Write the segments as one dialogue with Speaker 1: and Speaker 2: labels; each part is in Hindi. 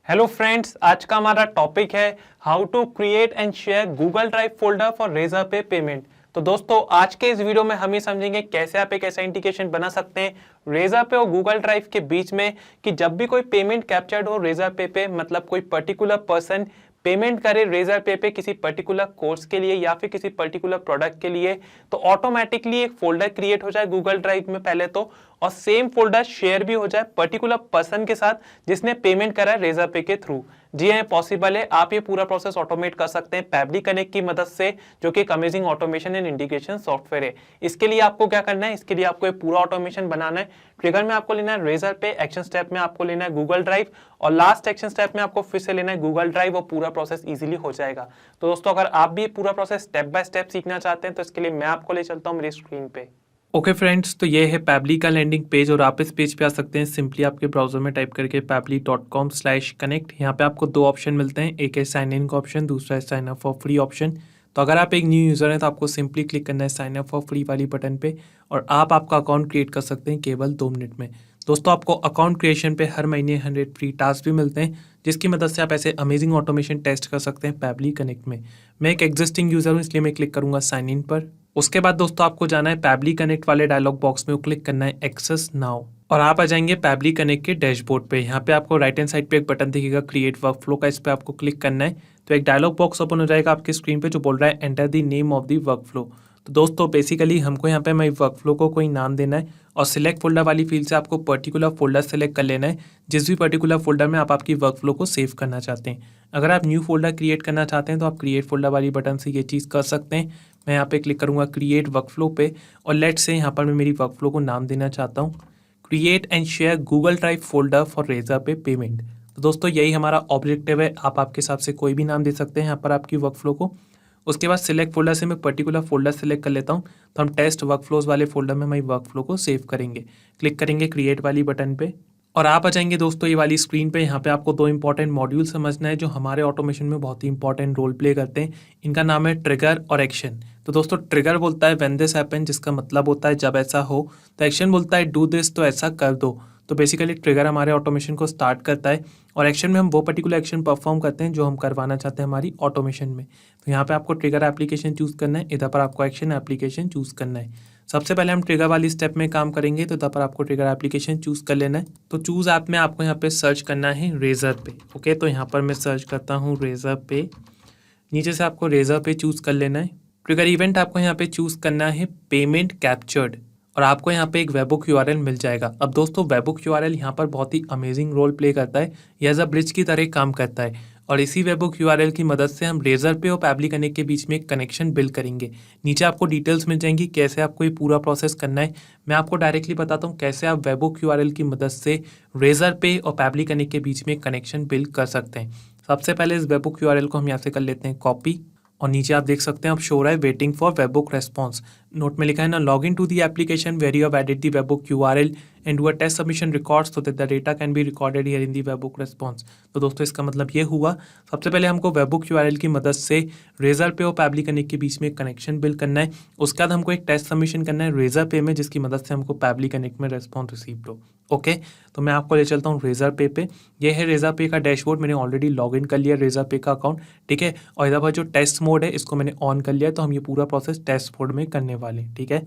Speaker 1: हेलो फ्रेंड्स, आज का हमारा टॉपिक है how to create and share Google Drive folder for Razorpay payment. तो दोस्तों, आज के इस वीडियो में हम ये समझेंगे कैसे आप एक ऐसा इंटीग्रेशन बना सकते हैं रेजर पे और गूगल ड्राइव के बीच में कि जब भी कोई पेमेंट कैप्चर्ड हो रेजर पे मतलब कोई पर्टिकुलर पर्सन पेमेंट करे रेजर पे किसी पर्टिकुलर कोर्स के लिए या फिर किसी पर्टिकुलर प्रोडक्ट के लिए, तो ऑटोमेटिकली एक फोल्डर क्रिएट हो जाए गूगल ड्राइव में पहले तो, और सेम फोल्डर शेयर भी हो जाए पर्टिकुलर पर्सन के साथ जिसने पेमेंट करा है रेजर पे के थ्रू। जी हाँ, पॉसिबल है। आप ये पूरा प्रोसेस ऑटोमेट कर सकते हैं पैबली कनेक्ट की मदद से, जो कि एक amazing automation and integration software है। इसके लिए आपको क्या करना है, इसके लिए आपको एक पूरा ऑटोमेशन बनाना है। ट्रिगर में आपको लेना है रेजर पे, एक्शन स्टेप में आपको लेना है गूगल ड्राइव, और लास्ट एक्शन स्टेप में आपको फिर से लेना है गूगल ड्राइव, और पूरा प्रोसेस इजीली हो जाएगा। तो दोस्तों, अगर आप भी पूरा प्रोसेस स्टेप बाय स्टेप सीखना चाहते हैं तो इसके लिए मैं आपको ले चलता हूँ मेरी स्क्रीन पे।
Speaker 2: ओके फ्रेंड्स, तो ये है पैबली का लैंडिंग पेज और आप इस पेज पे आ सकते हैं सिंपली आपके ब्राउजर में टाइप करके pabbly.com/connect। यहाँ पे आपको दो ऑप्शन मिलते हैं, एक है साइन इन का ऑप्शन, दूसरा है sign up for free option. तो अगर आप एक न्यू यूज़र हैं तो आपको सिंपली क्लिक करना है साइन अप फॉर फ्री वाली बटन पे और आप आपका अकाउंट क्रिएट कर सकते हैं केवल 2 मिनट में। दोस्तों, आपको अकाउंट क्रिएशन पे हर महीने 100 फ्री टास्क भी मिलते हैं, जिसकी मदद से आप ऐसे अमेजिंग ऑटोमेशन टेस्ट कर सकते हैं पैबली कनेक्ट में। मैं एक एग्जिस्टिंग यूज़र हूँ, इसलिए मैं क्लिक करूँगा साइन इन पर। उसके बाद दोस्तों आपको जाना है पैबली कनेक्ट वाले डायलॉग बॉक्स में, क्लिक करना है एक्सेस नाउ और आप आ जाएंगे पैबली कनेक्ट के डैशबोर्ड पे। यहाँ पे आपको राइट हैंड साइड पे एक बटन दिखेगा क्रिएट वर्कफ्लो का, इस पे आपको क्लिक करना है। तो एक डायलॉग बॉक्स ओपन हो जाएगा आपकी स्क्रीन पे जो बोल रहा है enter the name of the workflow. तो दोस्तों बेसिकली हमको यहाँ पे मैं वर्कफ्लो को कोई नाम देना है और सिलेक्ट फोल्डर वाली फील्ड से आपको पर्टिकुलर फोल्डर सेलेक्ट कर लेना है, जिस भी पर्टिकुलर फोल्डर में आप आपकी वर्कफ्लो को सेव करना चाहते हैं। अगर आप न्यू फोल्डर क्रिएट करना चाहते हैं तो आप क्रिएट फोल्डर वाली बटन से ये चीज़ कर सकते हैं। मैं यहाँ पे क्लिक करूँगा क्रिएट वर्कफ्लो पे और लेट से यहाँ पर मैं मेरी वर्कफ्लो को नाम देना चाहता हूँ create and share Google Drive folder for Razorpay payment. तो दोस्तों यही हमारा ऑब्जेक्टिव है, आप आपके हिसाब से कोई भी नाम दे सकते हैं यहाँ पर आपकी वर्कफ्लो को। उसके बाद सिलेक्ट फोल्डर से मैं पर्टिकुलर फोल्डर सेलेक्ट कर लेता हूँ, तो हम टेस्ट वर्कफ्लोज वाले फोल्डर में हमारी वर्कफ्लो को सेव करेंगे। क्लिक करेंगे क्रिएट वाली बटन पे और आप आ जाएंगे दोस्तों ये वाली स्क्रीन पे। यहाँ पे आपको 2 इंपॉर्टेंट मॉड्यूल समझना है जो हमारे ऑटोमेशन में बहुत ही इंपॉर्टेंट रोल प्ले करते हैं। इनका नाम है ट्रिगर और एक्शन। तो दोस्तों ट्रिगर बोलता है व्हेन दिस हैपन, जिसका मतलब होता है जब ऐसा हो। तो एक्शन बोलता है डू दिस, तो ऐसा कर दो। तो बेसिकली ट्रिगर हमारे ऑटोमेशन को स्टार्ट करता है और एक्शन में हम वो पर्टिकुलर एक्शन परफॉर्म करते हैं जो हम करवाना चाहते हैं हमारी ऑटोमेशन में। तो यहाँ पे आपको ट्रिगर एप्लीकेशन चूज़ करना है, इधर पर आपको एक्शन एप्लीकेशन चूज़ करना है। सबसे पहले हम ट्रिगर वाली स्टेप में काम करेंगे, तो इधर पर आपको ट्रिगर एप्लीकेशन चूज़ कर लेना है। तो चूज़ ऐप में आपको यहाँ पे सर्च करना है रेजर पे। ओके, तो यहाँ पर मैं सर्च करता हूँ रेजर पे। नीचे से आपको रेजर पे चूज़ कर लेना है। ट्रिगर इवेंट आपको यहाँ पे चूज़ करना है पेमेंट कैप्चर्ड और आपको यहाँ पे एक वेबबुक यूआरएल मिल जाएगा। अब दोस्तों वेबबुक यूआरएल यहाँ पर बहुत ही अमेजिंग रोल प्ले करता है, यह एज अ ब्रिज की तरह काम करता है और इसी वेबबुक यूआरएल की मदद से हम रेजर पे और पैबली कनेक्ट के बीच में एक कनेक्शन बिल्ड करेंगे। नीचे आपको डिटेल्स मिल जाएंगी कैसे आपको ये पूरा प्रोसेस करना है। मैं आपको डायरेक्टली बताता हूँ कैसे आप वेबबुक यूआरएल की मदद से रेजर पे और पैबली कनेक्ट के बीच में कनेक्शन बिल्ड कर सकते हैं। सबसे पहले इस वेबबुक यूआरएल को हम यहाँ से कर लेते हैं कॉपी और नीचे आप देख सकते हैं अब शो रहा है waiting for webhook response. Note में लिखा है ना log in to the application where you have added the webhook URL and do a test submission records so that the data can be recorded here in the webhook response. तो दोस्तों इसका मतलब ये हुआ, सबसे पहले हमको वेबबुक यूआरएल की मदद से रेजर पे और पैबली कनेक्ट के बीच में कनेक्शन बिल्ड करना है। उसके बाद हमको एक टेस्ट सबमिशन करना है रेजर पे में, जिसकी मदद से हमको पैबली कनेक्ट में रेस्पॉन्स रिसीव हो। ओके, तो मैं आपको ले चलता हूँ रेजर पे। ये है रेजर पे का डैशबोर्ड, मैंने ऑलरेडी लॉग इन कर लिया रेजर पे का अकाउंट, ठीक है। और इधर पर जो टेस्ट मोड है इसको मैंने ऑन कर लिया है, तो हम ये पूरा प्रोसेस टेस्ट मोड में करने वाले हैं, ठीक है।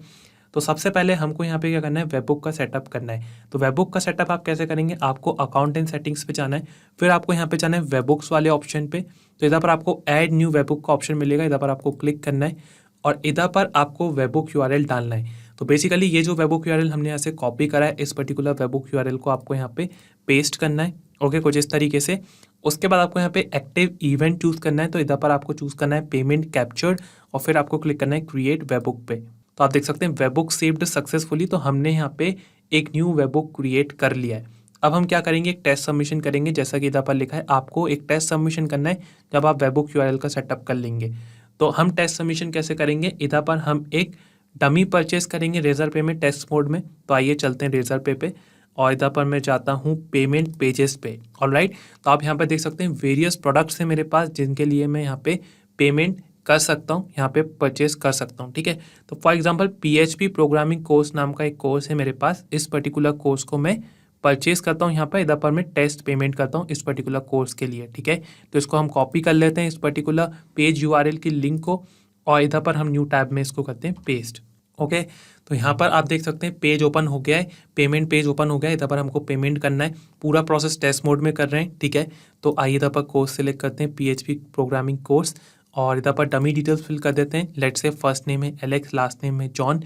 Speaker 2: तो सबसे पहले हमको यहाँ पे क्या करना है, वेबबुक का सेटअप करना है। तो वेबबुक का सेटअप आप कैसे करेंगे, आपको अकाउंट एंड सेटिंग्स पे जाना है, फिर आपको यहाँ पे जाना है वेबबुक्स वाले ऑप्शन पे। तो इधर पर आपको ऐड न्यू वेबबुक का ऑप्शन मिलेगा, इधर पर आपको क्लिक करना है और इधर पर आपको वेबबुक यूआरएल डालना है। तो बेसिकली ये जो वेबबुक यूआरएल हमने यहाँ से कॉपी करा है, इस पर्टिकुलर वेबबुक यूआरएल को आपको यहाँ पे पेस्ट करना है। ओके, कुछ इस तरीके से। उसके बाद आपको यहाँ पे एक्टिव इवेंट चूज़ करना है, तो इधर पर आपको चूज़ करना है पेमेंट कैप्चर्ड और फिर आपको क्लिक करना है क्रिएट वेबबुक पे। तो आप देख सकते हैं वेबबुक सेव्ड सक्सेसफुली, तो हमने यहाँ पे एक न्यू वेबबुक क्रिएट कर लिया है। अब हम क्या करेंगे, एक टेस्ट सबमिशन करेंगे। जैसा कि इधर पर लिखा है आपको एक टेस्ट सबमिशन करना है जब आप वेबबुक यूआरएल का सेटअप कर लेंगे। तो हम टेस्ट सबमिशन कैसे करेंगे, इधर पर हम एक डमी परचेस करेंगे रेजर पे में टेस्ट मोड में। तो आइए चलते हैं रेजर पे और इधर पर मैं जाता हूँ पेमेंट पेजेस पे। ऑलराइट, तो आप यहाँ पे देख सकते हैं वेरियस प्रोडक्ट्स हैं मेरे पास जिनके लिए मैं यहाँ पे पेमेंट कर सकता हूँ, यहाँ पे परचेस कर सकता हूँ, ठीक है। तो for example PHP programming course नाम का एक कोर्स है मेरे पास, इस पर्टिकुलर कोर्स को मैं परचेज करता हूँ यहाँ पर, इधर पर मैं टेस्ट पेमेंट करता हूँ इस पर्टिकुलर कोर्स के लिए, ठीक है। तो इसको हम कॉपी कर लेते हैं इस पर्टिकुलर पेज URL की लिंक को, और इधर पर हम न्यू टैब में इसको करते हैं पेस्ट। ओके, तो यहाँ पर आप देख सकते हैं पेज ओपन हो गया है, पेमेंट पेज ओपन हो गया है। इधर पर हमको पेमेंट करना है, पूरा प्रोसेस टेस्ट मोड में कर रहे हैं, ठीक है। तो आइए इधर पर कोर्स सिलेक्ट करते हैं PHP प्रोग्रामिंग कोर्स, और इधर पर डमी डिटेल्स फिल कर देते हैं। लेट्स से फर्स्ट नेम है एलेक्स, लास्ट नेम है जॉन,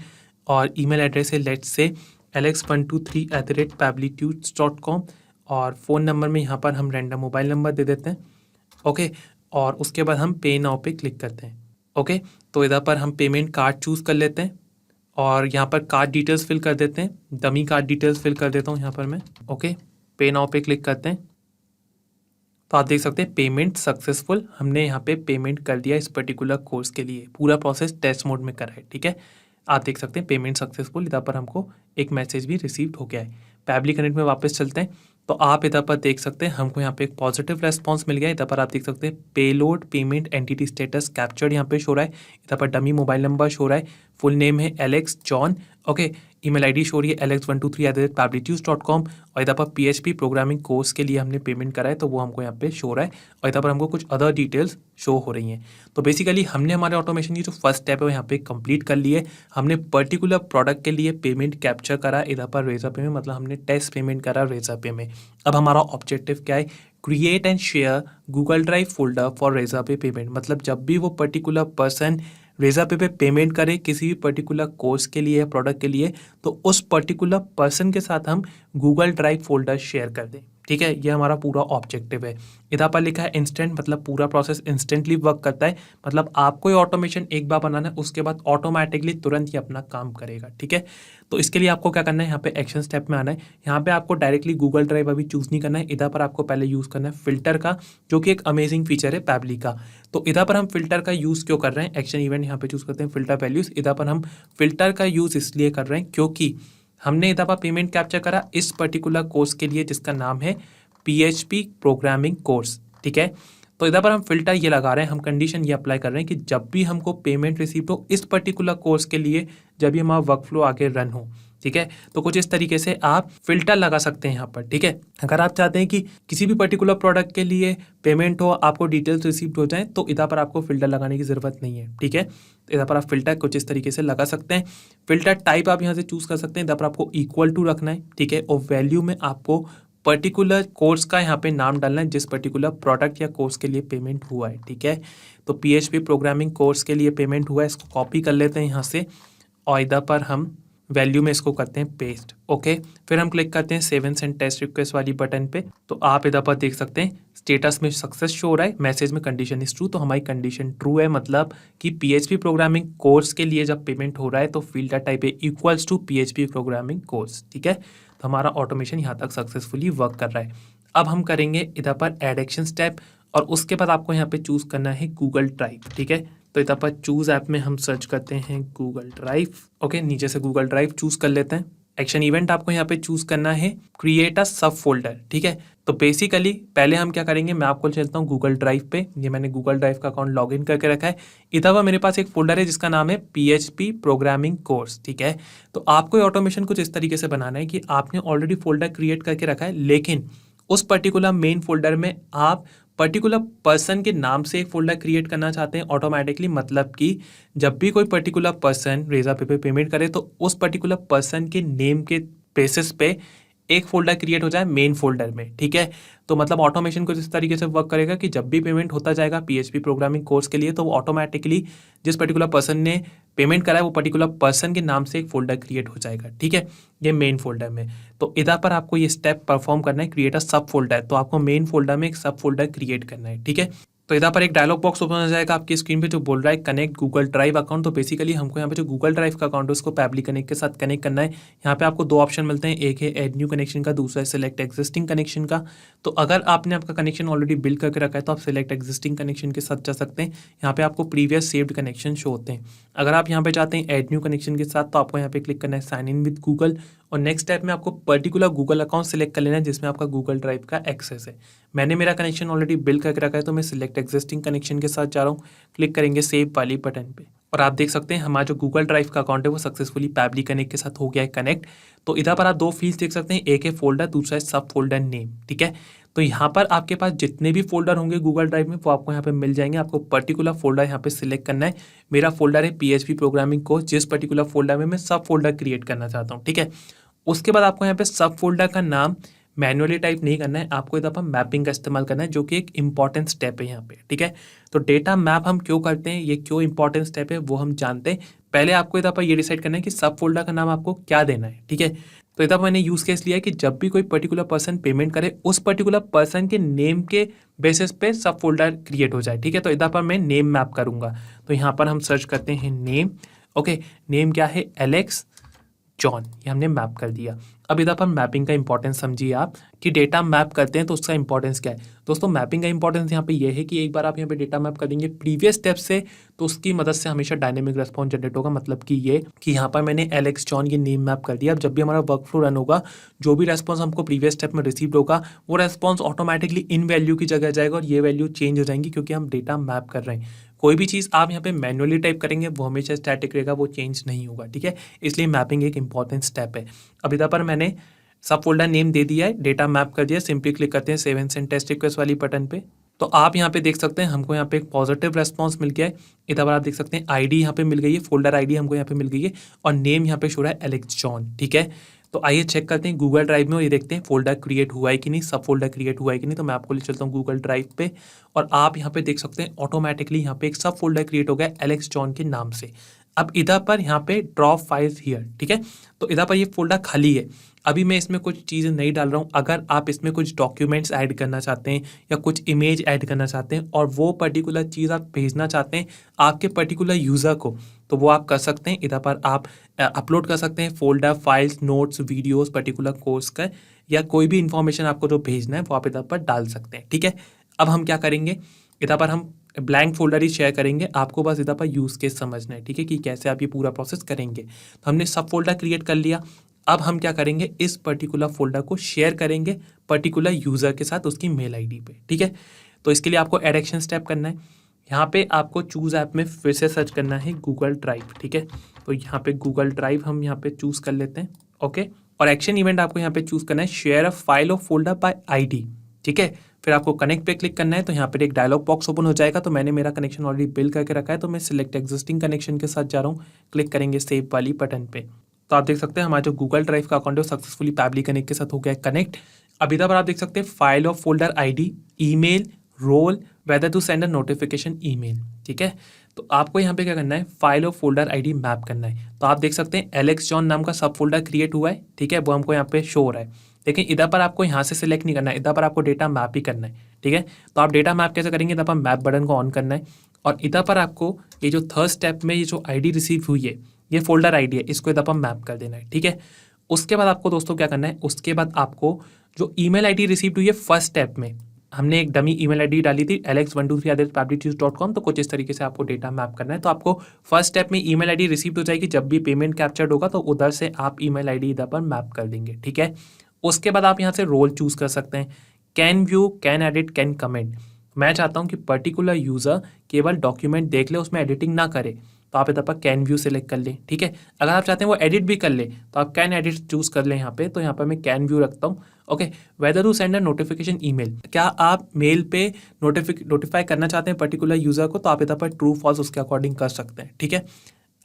Speaker 2: और ईमेल एड्रेस है लेट्स से alex123@pablitudes.com, और फ़ोन नंबर में यहाँ पर हम रैंडम मोबाइल नंबर दे देते हैं। ओके, और उसके बाद हम पे नाउ पे क्लिक करते हैं। ओके, तो इधर पर हम पेमेंट कार्ड चूज़ कर लेते हैं, और यहाँ पर कार्ड डिटेल्स फिल कर देते हैं। डमी कार्ड डिटेल्स फिल कर देता हूँ यहाँ पर मैं। ओके, पे नाउ पे क्लिक करते हैं, तो आप देख सकते हैं पेमेंट सक्सेसफुल, हमने यहाँ पे पेमेंट कर दिया इस पर्टिकुलर कोर्स के लिए। पूरा प्रोसेस टेस्ट मोड में करा है, ठीक है। आप देख सकते हैं पेमेंट सक्सेसफुल, इधर पर हमको एक मैसेज भी रिसीव हो गया है। पैबली कनेक्ट में वापस चलते हैं, तो आप इधर पर देख सकते हैं हमको यहाँ पे एक पॉजिटिव रेस्पॉन्स मिल गया है। इधर पर आप देख सकते हैं payload payment entity status captured यहाँ पे शो रहा है। इधर पर डमी मोबाइल नंबर शो रहा है, फुल नेम है Alex John. Okay, email ID show रही है alex123@pablitudes.com, और इधर पर PHP प्रोग्रामिंग कोर्स के लिए हमने पेमेंट करा है, तो वो हमको यहाँ पे शो रहा है, और इधर पर हमको कुछ अदर डिटेल्स शो हो रही हैं। तो बेसिकली हमने हमारे ऑटोमेशन की जो फर्स्ट स्टेप है वो यहाँ पे कंप्लीट कर ली है। हमने पर्टिकुलर प्रोडक्ट के लिए पेमेंट कैप्चर करा इधर पर रेजरपे में, मतलब हमने टेस्ट पेमेंट करा रेजरपे में। अब हमारा ऑब्जेक्टिव क्या है? Create and share Google Drive folder for Razorpay payment. मतलब जब भी वो पर्टिकुलर पर्सन रेजरपे पे पेमेंट करे किसी भी पर्टिकुलर कोर्स के लिए या प्रोडक्ट के लिए, तो उस पर्टिकुलर पर्सन के साथ हम गूगल ड्राइव फोल्डर शेयर कर दें, ठीक है। ये हमारा पूरा ऑब्जेक्टिव है। इधर पर लिखा है इंस्टेंट, मतलब पूरा प्रोसेस इंस्टेंटली वर्क करता है। मतलब आपको ये ऑटोमेशन एक बार बनाना है, उसके बाद ऑटोमेटिकली तुरंत ही अपना काम करेगा, ठीक है। तो इसके लिए आपको क्या करना है, यहाँ पे एक्शन स्टेप में आना है। यहाँ पे आपको डायरेक्टली गूगल ड्राइव अभी चूज़ नहीं करना है। इधर पर आपको पहले यूज़ करना है फिल्टर का, जो कि एक अमेजिंग फीचर है पैबली का। तो इधर पर हम फिल्टर का यूज़ क्यों कर रहे हैं? एक्शन इवेंट यहाँ पे चूज़ करते हैं फिल्टर वैल्यूज़। इधर पर हम फिल्टर का यूज़ इसलिए कर रहे हैं क्योंकि हमने इधर पर पेमेंट कैप्चर करा इस पर्टिकुलर कोर्स के लिए जिसका नाम है PHP प्रोग्रामिंग कोर्स, ठीक है। तो इधर पर हम फिल्टर ये लगा रहे हैं, हम कंडीशन ये अप्लाई कर रहे हैं कि जब भी हमको पेमेंट रिसीव हो इस पर्टिकुलर कोर्स के लिए, जब भी हमारा वर्कफ्लो आगे रन हो, ठीक है। तो कुछ इस तरीके से आप फिल्टर लगा सकते हैं यहाँ पर, ठीक है। अगर आप चाहते हैं कि किसी भी पर्टिकुलर प्रोडक्ट के लिए पेमेंट हो, आपको डिटेल्स रिसीव हो जाए, तो इधर पर आपको फिल्टर लगाने की ज़रूरत नहीं है, ठीक है। तो इधर पर आप फिल्टर कुछ इस तरीके से लगा सकते हैं। फिल्टर टाइप आप यहाँ से चूज़ कर सकते हैं। इधर पर आपको इक्वल टू रखना है, ठीक है, और वैल्यू में आपको पर्टिकुलर कोर्स का यहाँ पे नाम डालना है जिस पर्टिकुलर प्रोडक्ट या कोर्स के लिए पेमेंट हुआ है, ठीक है। तो PHP प्रोग्रामिंग कोर्स के लिए पेमेंट हुआ है, इसको कॉपी कर लेते हैं यहाँ से, और इधर पर हम वैल्यू में इसको करते हैं पेस्ट। ओके, फिर हम क्लिक करते हैं save and send test request वाली बटन पे। तो आप इधर पर देख सकते हैं स्टेटस में सक्सेस शो हो रहा है, मैसेज में कंडीशन इज ट्रू। तो हमारी कंडीशन ट्रू है, मतलब कि PHP प्रोग्रामिंग कोर्स के लिए जब पेमेंट हो रहा है तो फील्ड टाइप है equals to PHP programming course, ठीक है। तो हमारा ऑटोमेशन यहाँ तक सक्सेसफुली वर्क कर रहा है। अब हम करेंगे इधर पर एड एक्शन स्टेप, और उसके बाद आपको यहाँ पे चूज़ करना है गूगल ड्राइव, ठीक है। तो इधर पर चूज़ ऐप में हम सर्च करते हैं गूगल ड्राइव। ओके, नीचे से गूगल ड्राइव चूज़ कर लेते हैं। एक्शन इवेंट आपको यहाँ पे चूज़ करना है क्रिएट अ सब फोल्डर, ठीक है। तो बेसिकली पहले हम क्या करेंगे, मैं आपको चलता हूँ गूगल ड्राइव पे। ये मैंने गूगल ड्राइव का अकाउंट लॉगिन करके रखा है। इधर पर मेरे पास एक फोल्डर है जिसका नाम है PHP प्रोग्रामिंग कोर्स, ठीक है। तो आपको ये ऑटोमेशन कुछ इस तरीके से बनाना है कि आपने ऑलरेडी फोल्डर क्रिएट करके रखा है, लेकिन उस पर्टिकुलर मेन फोल्डर में आप पर्टिकुलर पर्सन के नाम से एक फोल्डर क्रिएट करना चाहते हैं ऑटोमेटिकली। मतलब कि जब भी कोई पर्टिकुलर पर्सन रेजरपे पे पेमेंट करे तो उस पर्टिकुलर पर्सन के नेम के बेसिस पे एक फोल्डर क्रिएट हो जाए मेन फोल्डर में, ठीक है। तो मतलब ऑटोमेशन कुछ इस तरीके से वर्क करेगा कि जब भी पेमेंट होता जाएगा PHP प्रोग्रामिंग कोर्स के लिए, तो वो ऑटोमेटिकली जिस पर्टिकुलर पर्सन ने पेमेंट करा है वो पर्टिकुलर पर्सन के नाम से एक फोल्डर क्रिएट हो जाएगा, ठीक है, ये मेन फोल्डर में। तो इधर पर आपको ये स्टेप परफॉर्म करना है, क्रिएट अ सब फोल्डर। तो आपको मेन फोल्डर में एक सब फोल्डर क्रिएट करना है, ठीक है। तो इधर पर एक डायलॉग बॉक्स ओपन हो जाएगा आपकी स्क्रीन पे जो बोल रहा है कनेक्ट गूगल ड्राइव अकाउंट। तो बेसिकली हमको यहाँ पे जो गूगल ड्राइव का अकाउंट है उसको पैबली कनेक्ट के साथ कनेक्ट करना है। यहाँ पे आपको दो ऑप्शन मिलते हैं, एक है ऐड न्यू कनेक्शन का, दूसरा है सिलेक्ट एग्जिस्टिंग कनेक्शन का। तो अगर आपने आपका कनेक्शन ऑलरेडी बिल्ड करके रखा है तो आप सिलेक्ट एग्जिस्टिंग कनेक्शन के साथ जा सकते हैं। यहाँ पे आपको प्रीवियस सेव्ड कनेक्शन शो होते हैं। अगर आप यहाँ पे चाहते हैं ऐड न्यू कनेक्शन के साथ, तो आपको यहाँ पे क्लिक करना है साइन इन विद गूगल, और नेक्स्ट स्टेप में आपको पर्टिकुलर गूगल अकाउंट सिलेक्ट कर लेना है जिसमें आपका गूगल ड्राइव का एक्सेस है। मैंने मेरा कनेक्शन ऑलरेडी बिल्ड करके रखा है तो मैं सिलेक्ट एग्जिस्टिंग कनेक्शन के साथ जा रहा हूँ। क्लिक करेंगे सेव वाली बटन पे। और आप देख सकते हैं हमारा जो गूगल ड्राइव का अकाउंट है वो सक्सेसफुली पैबली कनेक्ट के साथ हो गया है कनेक्ट। तो इधर पर आप दो फील्ड्स देख सकते हैं, एक है फोल्डर, दूसरा है सब फोल्डर नेम। ठीक है, तो यहाँ पर आपके पास जितने भी फोल्डर होंगे गूगल ड्राइव में वो आपको यहाँ पे मिल जाएंगे। आपको पर्टिकुलर फोल्डर यहाँ पे सिलेक्ट करना है। मेरा फोल्डर है PHP प्रोग्रामिंग कोर्स, जिस पर्टिकुलर फोल्डर में मैं सब फोल्डर क्रिएट करना चाहता हूँ। ठीक है, उसके बाद आपको यहाँ पे सब फोल्डर का नाम मैन्युअली टाइप नहीं करना है, आपको इधर पर मैपिंग का इस्तेमाल करना है, जो कि एक इंपॉर्टेंट स्टेप है यहाँ पे। ठीक है, तो डेटा मैप हम क्यों करते हैं, ये क्यों इंपॉर्टेंट स्टेप है वो हम जानते हैं। पहले आपको इधर पर ये डिसाइड करना है कि सब फोल्डर का नाम आपको क्या देना है। ठीक है, तो इधर मैंने यूज केस लिया है कि जब भी कोई पर्टिकुलर पर्सन पेमेंट करे, उस पर्टिकुलर पर्सन के नेम के बेसिस पे सब फोल्डर क्रिएट हो जाए। ठीक है, तो इधर पर मैं नेम मैप करूंगा। तो यहाँ पर हम सर्च करते हैं नेम। ओके, नेम क्या है, एलेक्स जॉन, ये हमने मैप कर दिया। अब इधर पर मैपिंग का इंपॉर्टेंस समझिए आप कि डेटा मैप करते हैं तो उसका इंपॉर्टेंस क्या है। दोस्तों मैपिंग का इंपॉर्टेंस यहाँ पे ये है कि एक बार आप यहाँ पे डेटा मैप करेंगे प्रीवियस स्टेप से, तो उसकी मदद से हमेशा डायनेमिक रेस्पॉन्स जनरेट होगा। मतलब कि ये कि यहाँ पर मैंने एलेक्स जॉन ये नेम मैप कर दिया। अब जब भी हमारा वर्क फ्लो रन होगा, जो भी रेस्पॉन्स हमको प्रीवियस स्टेप में रिसीव होगा, वो रेस्पॉन्स ऑटोमेटिकली इन वैल्यू की जगह जाएगा और ये वैल्यू चेंज हो जाएंगी, क्योंकि हम डेटा मैप कर रहे हैं। कोई भी चीज़ आप यहाँ पे मैन्युअली टाइप करेंगे वो हमेशा स्टैटिक रहेगा, वो चेंज नहीं होगा। ठीक है, इसलिए मैपिंग एक इंपॉर्टेंट स्टेप है। अब इधर पर मैंने सब फोल्डर नेम दे दिया है, डेटा मैप कर दिया। सिंपली क्लिक करते हैं save and send test request वाली बटन पे। तो आप यहाँ पे देख सकते हैं हमको यहाँ पे एक पॉजिटिव रेस्पॉन्स मिल गया है। इधर पर आप देख सकते हैं आईडी यहाँ पे मिल गई है, फोल्डर आईडी हमको यहाँ पे मिल गई है और नेम यहाँ पे शो रहा है एलेक्स जॉन। ठीक है, तो आइए चेक करते हैं गूगल ड्राइव में और ये देखते हैं फोल्डर क्रिएट हुआ है कि नहीं, सब फोल्डर क्रिएट हुआ है कि नहीं। तो मैं आपको ले चलता हूँ गूगल ड्राइव पे और आप यहाँ पे देख सकते हैं ऑटोमेटिकली यहाँ पे एक सब फोल्डर क्रिएट हो गया एलेक्स जॉन के नाम से। अब इधर पर यहाँ पे ड्रॉप फाइल्स हियर। ठीक है, तो इधर पर ये फोल्डर खाली है। अभी मैं इसमें कुछ चीज़ें नहीं डाल रहा हूँ। अगर आप इसमें कुछ डॉक्यूमेंट्स ऐड करना चाहते हैं या कुछ इमेज ऐड करना चाहते हैं और वो पर्टिकुलर चीज़ आप भेजना चाहते हैं आपके पर्टिकुलर यूज़र को, तो वो आप कर सकते हैं। इधर पर आप अपलोड कर सकते हैं folder, files, notes, videos particular course का, या कोई भी इंफॉर्मेशन आपको जो भेजना है वो आप इधर पर डाल सकते हैं। ठीक है, अब हम क्या करेंगे, इधर पर हम ब्लैंक फोल्डर ही शेयर करेंगे। आपको बस इधर पर यूज़ केस समझना है। ठीक है, कि कैसे आप ये पूरा प्रोसेस करेंगे। तो हमने सब फोल्डर क्रिएट कर लिया। अब हम क्या करेंगे, इस पर्टिकुलर फोल्डर को शेयर करेंगे पर्टिकुलर यूज़र के साथ उसकी मेल आईडी पे। ठीक है, तो इसके लिए आपको ऐड एक्शन स्टेप करना है। यहाँ पे आपको चूज़ ऐप में फिर से सर्च करना है गूगल ड्राइव। ठीक है, तो यहाँ पे गूगल ड्राइव हम यहाँ पे चूज़ कर लेते हैं। ओके, और एक्शन इवेंट आपको यहाँ पे चूज़ करना है शेयर अ फाइल और फोल्डर बाय आईडी। ठीक है, फिर आपको कनेक्ट पे क्लिक करना है। तो यहाँ पर एक डायलॉग बॉक्स ओपन हो जाएगा। तो मैंने मेरा कनेक्शन ऑलरेडी बिल्ड करके रखा है, तो मैं सिलेक्ट एग्जिस्टिंग कनेक्शन के साथ जा रहा हूँ। क्लिक करेंगे सेव वाली बटन पे। तो आप देख सकते हैं हमारा जो गूगल ड्राइव का अकाउंट है सक्सेसफुली पैबली कनेक्ट के साथ हो गया है कनेक्ट। अब इधर पर आप देख सकते हैं फाइल और folder ID, email, role, whether to send a notification email. ठीक है, तो आपको यहाँ पे क्या करना है, फाइल और फोल्डर आईडी मैप करना है। तो आप देख सकते हैं एलेक्स जॉन नाम का सब फोल्डर क्रिएट हुआ है। ठीक है, वो हमको यहाँ पे शो हो रहा है। लेकिन इधर पर आपको यहाँ से सिलेक्ट नहीं करना है, इधर पर आपको डेटा मैप ही करना है। ठीक है, तो आप डेटा मैप कैसे करेंगे, इधर पर मैप बटन को ऑन करना है और इधर पर आपको ये जो थर्ड स्टेप में ये जो आईडी रिसीव हुई है, ये फोल्डर आईडी है, इसको इधर पर मैप कर देना है। ठीक है, उसके बाद आपको दोस्तों क्या करना है, उसके बाद आपको जो ईमेल आईडी रिसीव हुई है फर्स्ट स्टेप में, हमने एक डमी ईमेल आईडी डाली थी alex123@pablichews.com। तो कुछ इस तरीके से आपको डेटा मैप करना है। तो आपको फर्स्ट स्टेप में ईमेल आईडी रिसीव हो जाएगी। जब भी पेमेंट कैप्चर्ड होगा तो उधर से आप ईमेल आईडी इधर पर मैप कर देंगे। ठीक है, उसके बाद आप यहाँ से रोल चूज कर सकते हैं, can view, can edit, can comment. मैं चाहता हूँ कि पर्टिकुलर यूजर केवल डॉक्यूमेंट देख ले, उसमें एडिटिंग ना करे, तो आप इधर पर कैन व्यू सेलेक्ट कर लें। ठीक है, अगर आप चाहते हैं वो एडिट भी कर ले तो आप कैन एडिट चूज कर लें यहाँ पे। तो यहाँ पर मैं कैन व्यू रखता हूँ। Okay, whether to send a notification email, क्या आप मेल पे नोटिफाई करना चाहते हैं पर्टिकुलर यूजर को, तो आप इधर पर ट्रू फॉल्स उसके अकॉर्डिंग कर सकते हैं। ठीक है,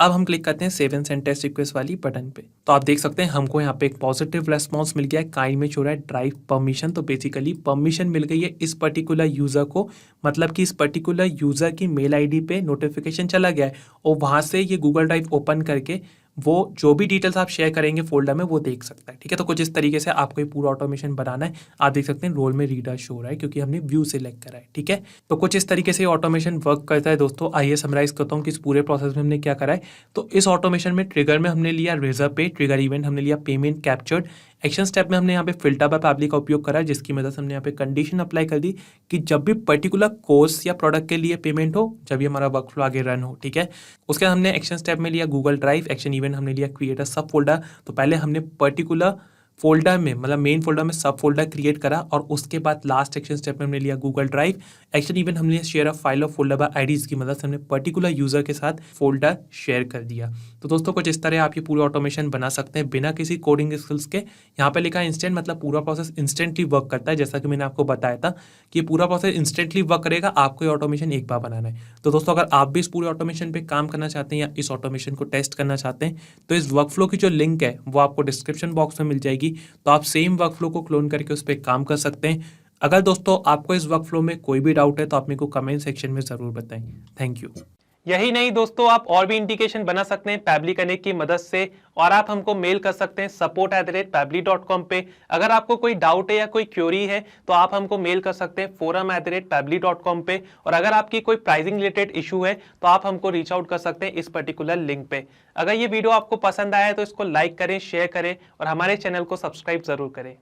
Speaker 2: अब हम क्लिक करते हैं save and send test request वाली बटन पे। तो आप देख सकते हैं हमको यहाँ पे एक पॉजिटिव रेस्पॉन्स मिल गया है। काइंड में शो रहा है ड्राइव परमिशन। तो बेसिकली परमिशन मिल गई है इस पर्टिकुलर यूजर को, मतलब कि इस पर्टिकुलर यूजर की मेल आईडी पे नोटिफिकेशन चला गया है और वहाँ से ये गूगल ड्राइव ओपन करके वो जो भी डिटेल्स आप शेयर करेंगे फोल्डर में वो देख सकता है। ठीक है, तो कुछ इस तरीके से आपको ये पूरा ऑटोमेशन बनाना है। आप देख सकते हैं रोल में रीडर शो हो रहा है क्योंकि हमने व्यू सिलेक्ट करा है। ठीक है, तो कुछ इस तरीके से ऑटोमेशन वर्क करता है। दोस्तों आइए समराइज करता हूँ कि इस पूरे प्रोसेस में हमने क्या करा है। तो इस ऑटोमेशन में ट्रिगर में हमने लिया रेजर पे, ट्रिगर इवेंट हमने लिया पेमेंट कैप्चर्ड, एक्शन स्टेप में हमने यहाँ पे फिल्टर बाय पैबली का उपयोग करा है, जिसकी मदद से हमने यहाँ पे कंडीशन अप्लाई कर दी कि जब भी पर्टिकुलर कोर्स या प्रोडक्ट के लिए पेमेंट हो, जब भी हमारा वर्क फ्लो आगे रन हो। ठीक है, उसके बाद हमने एक्शन स्टेप में लिया गूगल ड्राइव, एक्शन इवेंट हमने लिया क्रिएट अ सब फोल्डर। तो पहले हमने पर्टिकुलर फोल्डर में मतलब मेन फोल्डर में सब फोल्डर क्रिएट करा और उसके बाद लास्ट एक्शन स्टेप में हमने लिया गूगल ड्राइव। एक्शन इवन हमने share a file of folder by IDs की मदद से हमने पर्टिकुलर यूजर के साथ फोल्डर शेयर कर दिया। तो दोस्तों कुछ इस तरह आप ये पूरा ऑटोमेशन बना सकते हैं बिना किसी कोडिंग स्किल्स के। यहाँ पे लिखा है इंस्टेंट, मतलब पूरा प्रोसेस इंस्टेंटली वर्क करता है। जैसा कि मैंने आपको बताया था कि ये पूरा प्रोसेस इंस्टेंटली वर्क करेगा, आपको ये ऑटोमेशन एक बार बनाना है। तो दोस्तों अगर आप भी इस पूरे ऑटोमेशन पे काम करना चाहते हैं या इस ऑटोमेशन को टेस्ट करना चाहते हैं तो इस वर्कफ्लो की जो लिंक है वो आपको डिस्क्रिप्शन बॉक्स में मिल जाएगी। तो आप सेम वर्कफ्लो को क्लोन करके उस पर काम कर सकते हैं। अगर दोस्तों आपको इस वर्कफ्लो में कोई भी डाउट है तो आप मेरे को कमेंट सेक्शन में जरूर बताएं। Thank you.
Speaker 1: यही नहीं दोस्तों, आप और भी इंडिकेशन बना सकते हैं पैबली कनेक्ट की मदद से, और आप हमको मेल कर सकते हैं support@pably.com पे। अगर आपको कोई डाउट है या कोई क्वेरी है तो आप हमको मेल कर सकते हैं forum@pably.com पे। और अगर आपकी कोई प्राइसिंग रिलेटेड इशू है तो आप हमको रीच आउट कर सकते हैं इस पर्टिकुलर लिंक पे। अगर ये वीडियो आपको पसंद आया है तो इसको लाइक करें, शेयर करें और हमारे चैनल को सब्सक्राइब जरूर करें।